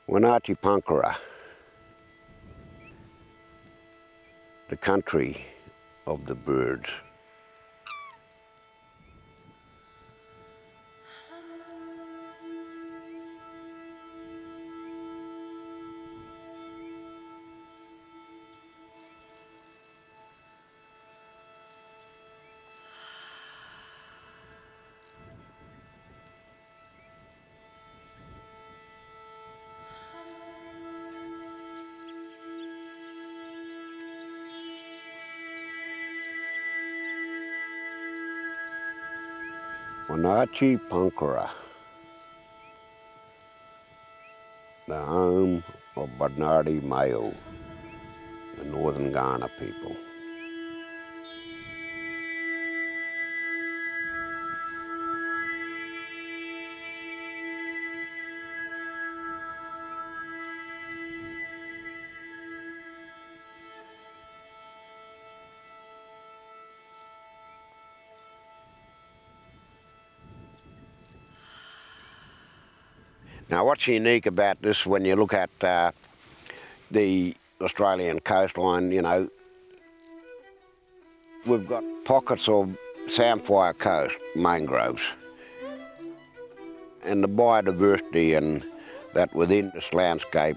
Winaityinaityi Pangkara, the country of the birds. Winaityinaityi Pangkara, the home of Bernardi Mayo, the Northern Kaurna people. Now what's unique about this when you look at the Australian coastline, you know, we've got pockets of samphire coast, mangroves, and the biodiversity and that within this landscape,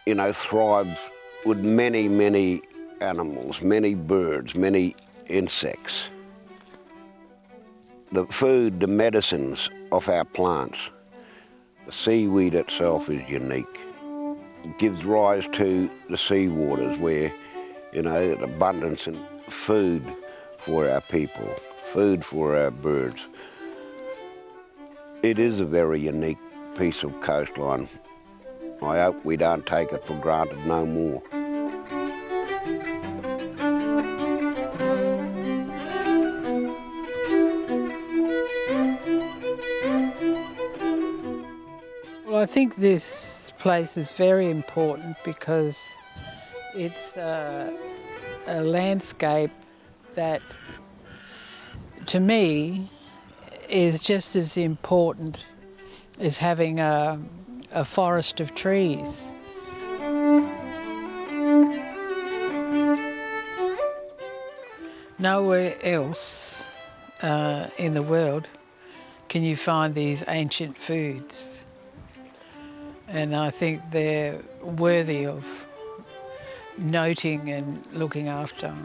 you know, thrives with many, many animals, many birds, many insects. The food, the medicines of our plants, the seaweed itself is unique. It gives rise to the sea waters where, you know, an abundance in food for our people, food for our birds. It is a very unique piece of coastline. I hope we don't take it for granted no more. Well, I think this place is very important because it's a landscape that, to me, is just as important as having a forest of trees. Nowhere else in the world can you find these ancient foods. And I think they're worthy of noting and looking after.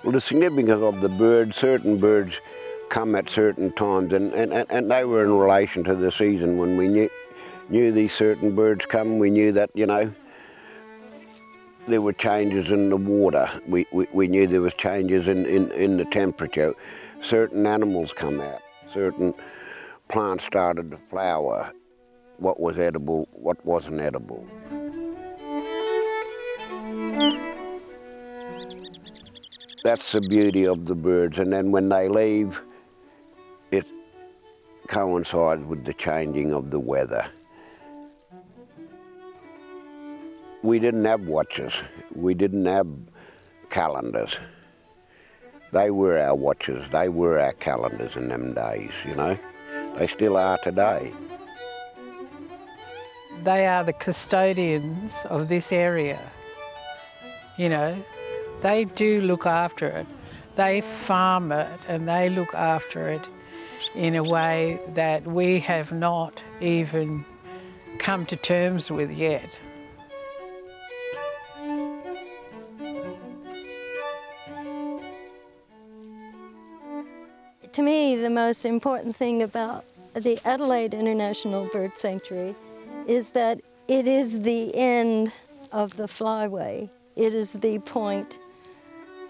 Well, the significance of the birds, certain birds come at certain times, and they were in relation to the season. When we knew these certain birds come, we knew that, you know, there were changes in the water. We knew there was changes in the temperature. Certain animals come out, certain plants started to flower, what was edible, what wasn't edible. That's the beauty of the birds, and then when they leave, it coincides with the changing of the weather. We didn't have watches, we didn't have calendars. They were our watches, they were our calendars in them days, you know. They still are today. They are the custodians of this area, you know. They do look after it. They farm it and they look after it in a way that we have not even come to terms with yet. To me, the most important thing about the Adelaide International Bird Sanctuary is that it is the end of the Flyway. It is the point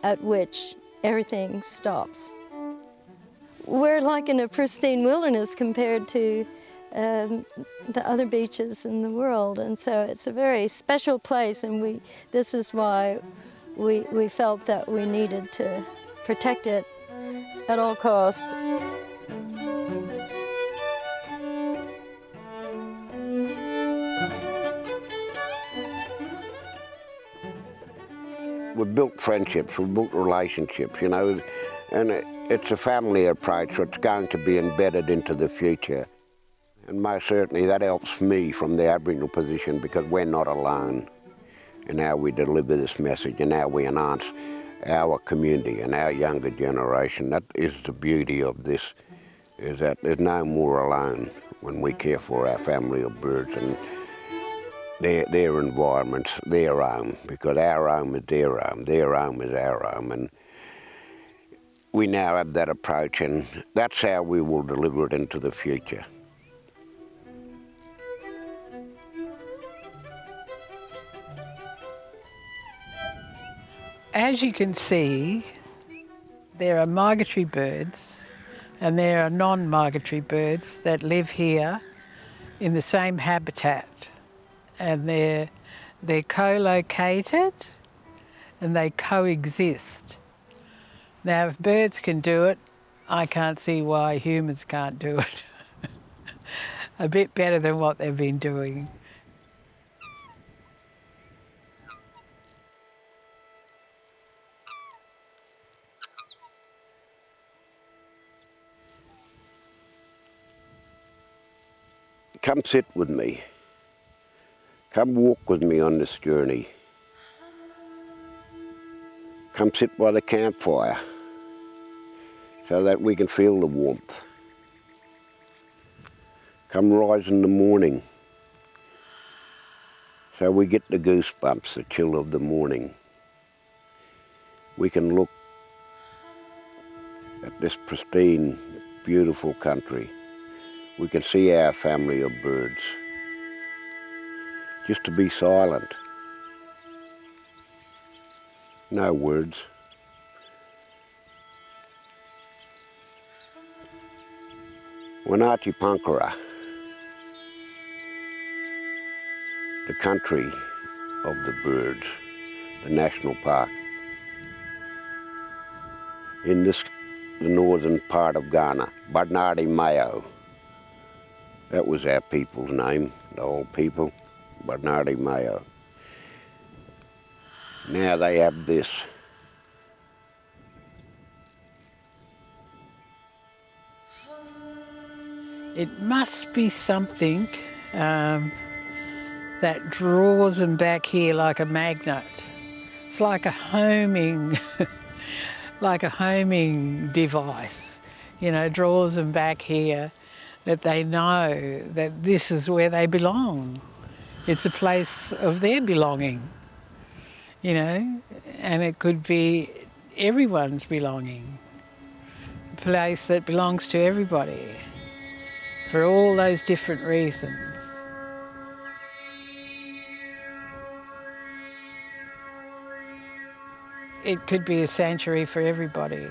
at which everything stops. We're like in a pristine wilderness compared to the other beaches in the world, and so it's a very special place, and this is why we felt that we needed to protect it at all costs. we've built friendships, we've built relationships, you know, and it's a family approach that's going to be embedded into the future. And most certainly that helps me from the Aboriginal position, because we're not alone in how we deliver this message and how we enhance our community and our younger generation. That is the beauty of this, is that there's no more alone when we care for our family of birds and their environments, their home, because our home is their home is our home, and we now have that approach, and that's how we will deliver it into the future. As you can see, there are migratory birds and there are non-migratory birds that live here in the same habitat, and they're co-located and they coexist. Now, if birds can do it, I can't see why humans can't do it. A bit better than what they've been doing. Come sit with me. Come walk with me on this journey. Come sit by the campfire so that we can feel the warmth. Come rise in the morning so we get the goosebumps, the chill of the morning. We can look at this pristine, beautiful country. We can see our family of birds. Just to be silent. No words. Winaityinaityi Pangkara, the country of the birds, the national park. In the northern part of Ghana, Barnardi Mayo. That was our people's name, the old people, Barnardi Mayo. Now they have this. It must be something that draws them back here like a magnet. It's like a homing, like a homing device, you know, draws them back here, that they know that this is where they belong. It's a place of their belonging, you know, and it could be everyone's belonging, a place that belongs to everybody for all those different reasons. It could be a sanctuary for everybody.